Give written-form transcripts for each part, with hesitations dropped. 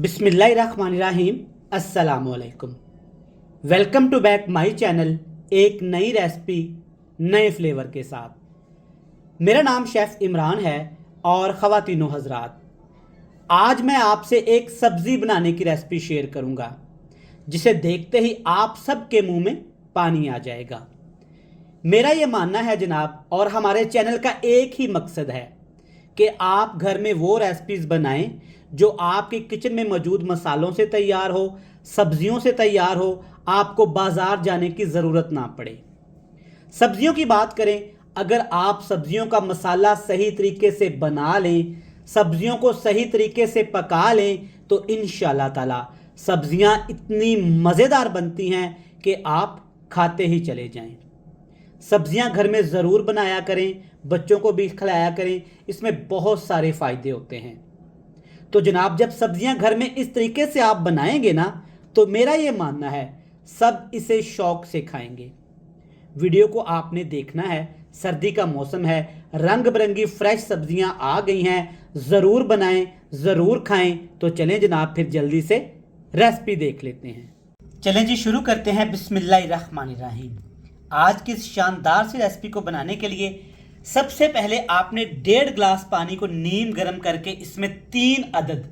बिस्मिल्लाहिर्रहमानिर्रहीम। अस्सलामुअलैकुम। Welcome to back my channel. एक नई रेसिपी नए फ्लेवर के साथ। मेरा नाम शेफ़ इमरान है और ख़वातीनो हज़रात, आज मैं आपसे एक सब्ज़ी बनाने की रेसिपी शेयर करूंगा जिसे देखते ही आप सबके मुंह में पानी आ जाएगा। मेरा ये मानना है जनाब, और हमारे चैनल का एक ही मकसद है कि आप घर में वो रेसिपीज़ बनाएं जो आपके किचन में मौजूद मसालों से तैयार हो, सब्जियों से तैयार हो, आपको बाज़ार जाने की ज़रूरत ना पड़े। सब्जियों की बात करें, अगर आप सब्जियों का मसाला सही तरीके से बना लें, सब्जियों को सही तरीके से पका लें, तो इंशाल्लाह ताला सब्जियां इतनी मज़ेदार बनती हैं कि आप खाते ही चले जाएं। सब्जियां घर में ज़रूर बनाया करें, बच्चों को भी खिलाया करें, इसमें बहुत सारे फ़ायदे होते हैं। तो जनाब, जब सब्जियां घर में इस तरीके से आप बनाएंगे ना, तो मेरा ये मानना है सब इसे शौक से खाएंगे। वीडियो को आपने देखना है, सर्दी का मौसम है, रंग बिरंगी फ्रेश सब्जियां आ गई हैं, ज़रूर बनाएं, ज़रूर खाएं। तो चलें जनाब, फिर जल्दी से रेसिपी देख लेते हैं। चलें जी, शुरू करते हैं। बिस्मिल्लाहिर्रहमानिर्रहीम। आज की इस शानदार सी रेसिपी को बनाने के लिए सबसे पहले आपने 1.5 गिलास पानी को नीम गर्म करके इसमें 3 अदद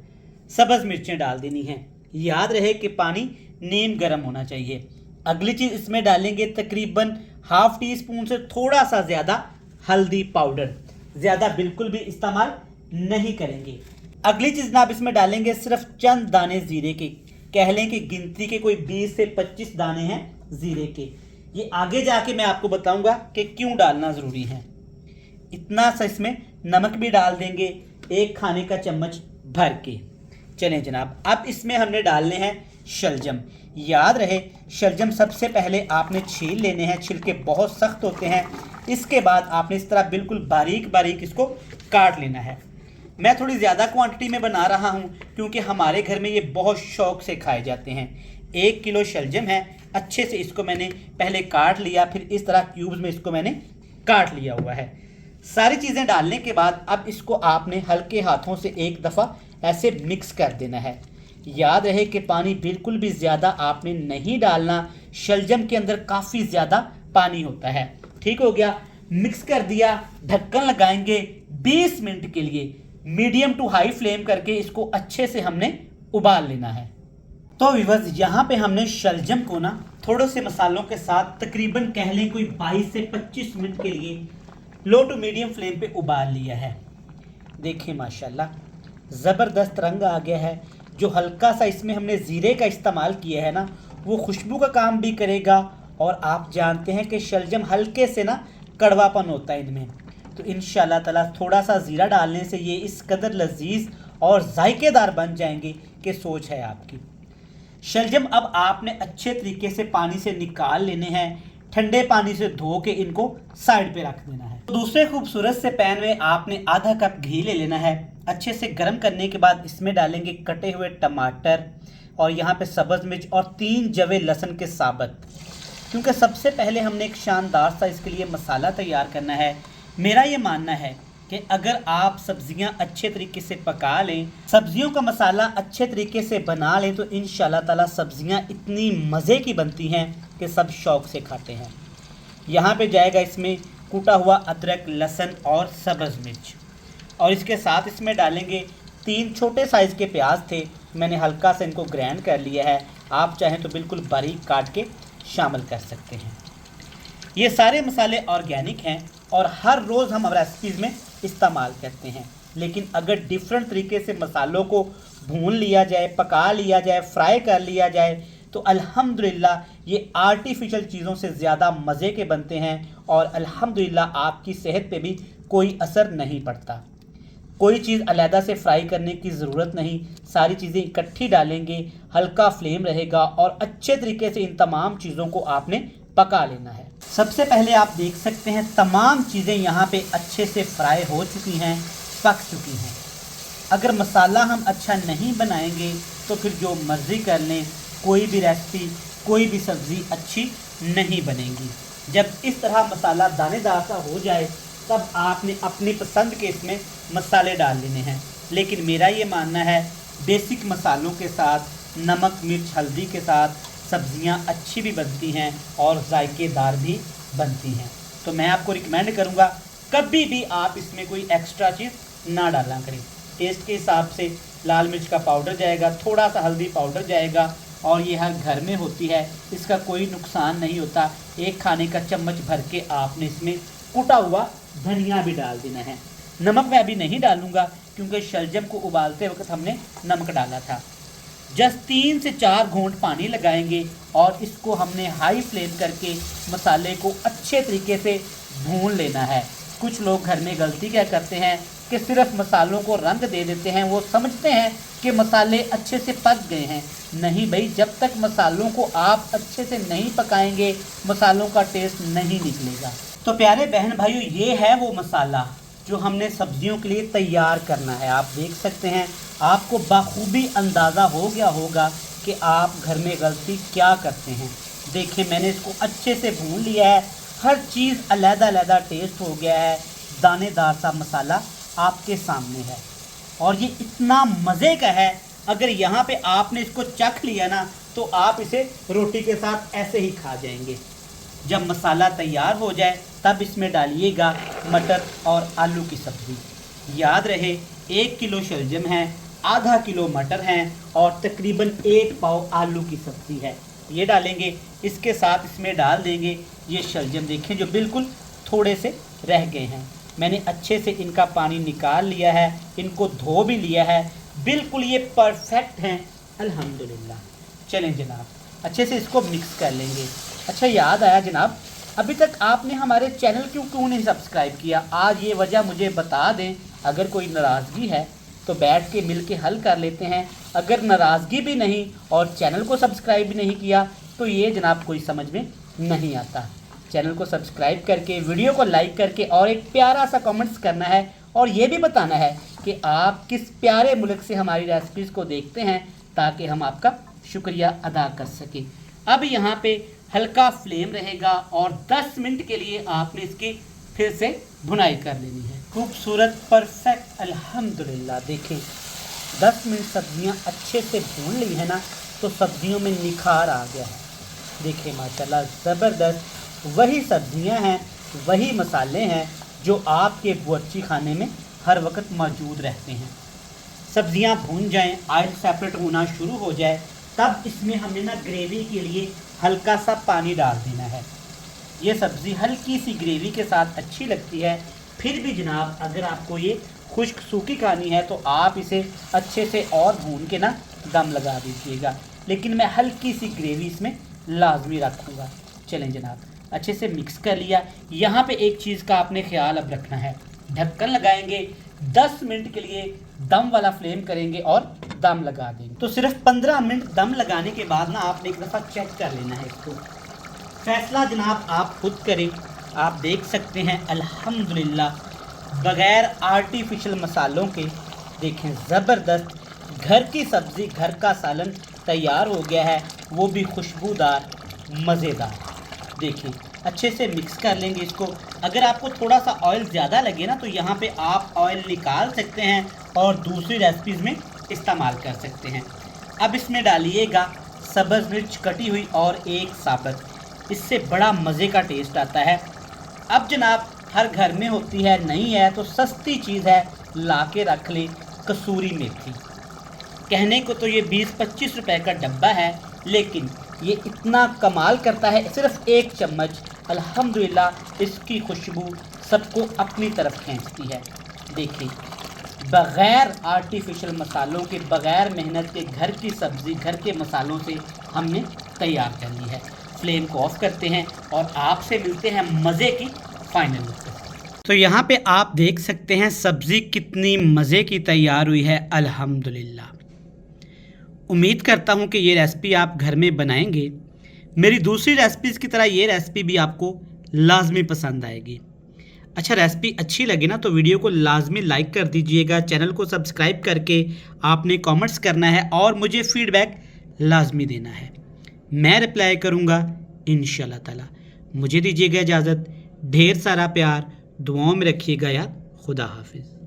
सब्ज़ मिर्चें डाल देनी हैं। याद रहे कि पानी नीम गर्म होना चाहिए। अगली चीज़ इसमें डालेंगे तकरीबन ½ टी स्पून से थोड़ा सा ज़्यादा हल्दी पाउडर, ज़्यादा बिल्कुल भी इस्तेमाल नहीं करेंगे। अगली चीज़ ना आप इसमें डालेंगे सिर्फ चंद दाने ज़ीरे के, कह लें कि गिनती के कोई 20 से 25 दाने हैं ज़ीरे के। ये आगे जाके मैं आपको बताऊंगा कि क्यों डालना ज़रूरी है। इतना सा इसमें नमक भी डाल देंगे, 1 खाने का चम्मच भर के। चलें जनाब, अब इसमें हमने डालने हैं शलजम। याद रहे, शलजम सबसे पहले आपने छील लेने हैं, छिलके बहुत सख्त होते हैं। इसके बाद आपने इस तरह बिल्कुल बारीक बारीक इसको काट लेना है। मैं थोड़ी ज़्यादा क्वांटिटी में बना रहा हूँ क्योंकि हमारे घर में ये बहुत शौक से खाए जाते हैं। 1 किलो शलजम है, अच्छे से इसको मैंने पहले काट लिया, फिर इस तरह क्यूब्स में इसको मैंने काट लिया हुआ है। सारी चीज़ें डालने के बाद अब इसको आपने हल्के हाथों से एक दफ़ा ऐसे मिक्स कर देना है। याद रहे कि पानी बिल्कुल भी ज़्यादा आपने नहीं डालना, शलजम के अंदर काफ़ी ज़्यादा पानी होता है। ठीक हो गया, मिक्स कर दिया। ढक्कन लगाएंगे 20 मिनट के लिए, मीडियम टू हाई फ्लेम करके इसको अच्छे से हमने उबाल लेना है। तो व्यूअर्स, यहाँ पे हमने शलजम को ना थोड़े से मसालों के साथ तकरीबन कह लें कोई 22 से 25 मिनट के लिए लो टू मीडियम फ्लेम पे उबाल लिया है। देखिए माशाल्लाह ज़बरदस्त रंग आ गया है। जो हल्का सा इसमें हमने ज़ीरे का इस्तेमाल किया है ना, वो खुशबू का काम भी करेगा। और आप जानते हैं कि शलजम हल्के से ना कड़वापन होता है इनमें, तो इंशाल्लाह ताला थोड़ा सा ज़ीरा डालने से ये इस कदर लजीज और जायकेदार बन जाएंगे कि सोच है आपकी। शलजम अब आपने अच्छे तरीके से पानी से निकाल लेने हैं, ठंडे पानी से धो के इनको साइड पे रख देना है। तो दूसरे खूबसूरत से पैन में आपने आधा कप घी ले लेना है। अच्छे से गर्म करने के बाद इसमें डालेंगे कटे हुए टमाटर और यहाँ पे सब्ज़ मिर्च और 3 जवे लहसुन के साबत। क्योंकि सबसे पहले हमने एक शानदार सा इसके लिए मसाला तैयार करना है। मेरा ये मानना है कि अगर आप सब्जियां अच्छे तरीके से पका लें, सब्जियों का मसाला अच्छे तरीके से बना लें, तो इंशाल्लाह ताला सब्जियां इतनी मज़े की बनती हैं कि सब शौक़ से खाते हैं। यहाँ पे जाएगा इसमें कूटा हुआ अदरक, लहसुन और सब्ज़ मिर्च, और इसके साथ इसमें डालेंगे 3 छोटे साइज़ के प्याज थे, मैंने हल्का सा इनको ग्राइंड कर लिया है। आप चाहें तो बिल्कुल बारीक काट के शामिल कर सकते हैं। ये सारे मसाले ऑर्गेनिक हैं और हर रोज़ हम रेसिपीज़ में इस्तेमाल करते हैं। लेकिन अगर डिफरेंट तरीके से मसालों को भून लिया जाए, पका लिया जाए, फ्राई कर लिया जाए, तो अल्हम्दुलिल्लाह ये आर्टिफिशियल चीज़ों से ज़्यादा मज़े के बनते हैं और अल्हम्दुलिल्लाह आपकी सेहत पे भी कोई असर नहीं पड़ता। कोई चीज़ अलहदा से फ्राई करने की ज़रूरत नहीं, सारी चीज़ें इकट्ठी डालेंगे, हल्का फ्लेम रहेगा और अच्छे तरीके से इन तमाम चीज़ों को आपने पका लेना है। सबसे पहले आप देख सकते हैं तमाम चीज़ें यहाँ पे अच्छे से फ्राई हो चुकी हैं, पक चुकी हैं। अगर मसाला हम अच्छा नहीं बनाएंगे तो फिर जो मर्ज़ी कर लें, कोई भी रेसिपी, कोई भी सब्ज़ी अच्छी नहीं बनेगी। जब इस तरह मसाला दानेदार सा हो जाए तब आपने अपनी पसंद के इसमें मसाले डाल लेने हैं। लेकिन मेरा ये मानना है बेसिक मसालों के साथ, नमक मिर्च हल्दी के साथ सब्जियां अच्छी भी बनती हैं और जायकेदार भी बनती हैं। तो मैं आपको रिकमेंड करूंगा कभी भी आप इसमें कोई एक्स्ट्रा चीज़ ना डाला करें। टेस्ट के हिसाब से लाल मिर्च का पाउडर जाएगा, थोड़ा सा हल्दी पाउडर जाएगा, और ये हर घर में होती है, इसका कोई नुकसान नहीं होता। एक खाने का चम्मच भर के आपने इसमें कुटा हुआ धनिया भी डाल देना है। नमक मैं अभी नहीं डालूंगा क्योंकि शलजम को उबालते वक्त हमने नमक डाला था। जस्ट 3 से 4 घूंट पानी लगाएंगे और इसको हमने हाई फ्लेम करके मसाले को अच्छे तरीके से भून लेना है। कुछ लोग घर में गलती क्या करते हैं कि सिर्फ मसालों को रंग दे देते हैं, वो समझते हैं कि मसाले अच्छे से पक गए हैं। नहीं भाई, जब तक मसालों को आप अच्छे से नहीं पकाएंगे मसालों का टेस्ट नहीं निकलेगा। तो प्यारे बहन भाइयों, ये है वो मसाला जो हमने सब्जियों के लिए तैयार करना है। आप देख सकते हैं, आपको बखूबी अंदाज़ा हो गया होगा कि आप घर में गलती क्या करते हैं। देखिए, मैंने इसको अच्छे से भून लिया है, हर चीज़ अलग-अलग टेस्ट हो गया है, दानेदार सा मसाला आपके सामने है और ये इतना मज़े का है। अगर यहाँ पे आपने इसको चख लिया ना तो आप इसे रोटी के साथ ऐसे ही खा जाएंगे। जब मसाला तैयार हो जाए तब इसमें डालिएगा मटर और आलू की सब्ज़ी। याद रहे 1 किलो शलजम है, आधा किलो मटर हैं और तकरीबन 1 पाव आलू की सब्ज़ी है, ये डालेंगे। इसके साथ इसमें डाल देंगे ये शलजम। देखें जो बिल्कुल थोड़े से रह गए हैं, मैंने अच्छे से इनका पानी निकाल लिया है, इनको धो भी लिया है, बिल्कुल ये परफेक्ट हैं अल्हम्दुलिल्लाह। चलें जनाब, अच्छे से इसको मिक्स कर लेंगे। अच्छा याद आया जनाब, अभी तक आपने हमारे चैनल क्यों नहीं सब्सक्राइब किया? आज ये वजह मुझे बता दें। अगर कोई नाराज़गी है तो बैठ के मिल के हल कर लेते हैं। अगर नाराज़गी भी नहीं और चैनल को सब्सक्राइब भी नहीं किया तो ये जनाब कोई समझ में नहीं आता। चैनल को सब्सक्राइब करके, वीडियो को लाइक करके और एक प्यारा सा कमेंट्स करना है और ये भी बताना है कि आप किस प्यारे मुल्क से हमारी रेसिपीज़ को देखते हैं ताकि हम आपका शुक्रिया अदा कर सकें। अब यहाँ पे हल्का फ्लेम रहेगा और 10 मिनट के लिए आपने इसकी फिर से भुनाई कर लेनी है। खूबसूरत, परफेक्ट, अल्हम्दुलिल्लाह। देखें 10 मिनट सब्जियां अच्छे से भून ली है ना तो सब्जियों में निखार आ गया है। देखें माशाल्लाह ज़बरदस्त वही सब्जियां हैं, वही मसाले हैं जो आपके बावर्ची खाने में हर वक्त मौजूद रहते हैं। सब्जियां भून जाएं, ऑयल सेपरेट होना शुरू हो जाए, तब इसमें हमने ना ग्रेवी के लिए हल्का सा पानी डाल देना है। ये सब्ज़ी हल्की सी ग्रेवी के साथ अच्छी लगती है। फिर भी जनाब अगर आपको ये खुश्क सूखी खानी है तो आप इसे अच्छे से और भून के ना दम लगा दीजिएगा, लेकिन मैं हल्की सी ग्रेवी इसमें लाजमी रखूँगा। चलें जनाब, अच्छे से मिक्स कर लिया। यहाँ पे एक चीज़ का आपने ख्याल अब रखना है, ढक्कन लगाएंगे, 10 मिनट के लिए दम वाला फ्लेम करेंगे और दम लगा देंगे। तो सिर्फ 15 मिनट दम लगाने के बाद ना आपने एक दफ़ा चेक कर लेना है इसको। फैसला जनाब आप खुद करें। आप देख सकते हैं अल्हम्दुलिल्लाह बग़ैर आर्टिफिशियल मसालों के देखें ज़बरदस्त घर की सब्ज़ी, घर का सालन तैयार हो गया है, वो भी खुशबूदार, मज़ेदार। देखिए अच्छे से मिक्स कर लेंगे इसको। अगर आपको थोड़ा सा ऑयल ज़्यादा लगे ना तो यहाँ पे आप ऑयल निकाल सकते हैं और दूसरी रेसिपीज़ में इस्तेमाल कर सकते हैं। अब इसमें डालिएगा सब्ज़ मिर्च कटी हुई और एक साबुत, इससे बड़ा मज़े का टेस्ट आता है। अब जनाब हर घर में होती है, नहीं है तो सस्ती चीज़ है, ला के रख लें, कसूरी मेथी। कहने को तो ये 20-25 रुपए का डब्बा है, लेकिन ये इतना कमाल करता है। सिर्फ 1 चम्मच, अल्हम्दुलिल्लाह इसकी खुशबू सबको अपनी तरफ खींचती है। देखिए बग़ैर आर्टिफिशियल मसालों के, बग़ैर मेहनत के घर की सब्ज़ी घर के मसालों से हमने तैयार कर ली है। फ्लेम को ऑफ करते हैं और आपसे मिलते हैं मज़े की फाइनल लुक। तो यहाँ पे आप देख सकते हैं सब्ज़ी कितनी मज़े की तैयार हुई है अल्हम्दुलिल्लाह। उम्मीद करता हूँ कि ये रेसिपी आप घर में बनाएंगे। मेरी दूसरी रेसिपीज़ की तरह ये रेसिपी भी आपको लाजमी पसंद आएगी। अच्छा, रेसिपी अच्छी लगे ना तो वीडियो को लाजमी लाइक कर दीजिएगा। चैनल को सब्सक्राइब करके आपने कमेंट्स करना है और मुझे फ़ीडबैक लाजमी देना है, मैं रिप्लाई करूँगा इंशाल्लाह ताला। मुझे दीजिएगा इजाज़त, ढेर सारा प्यार, दुआओं में रखिएगा याद। खुदा हाफिज़।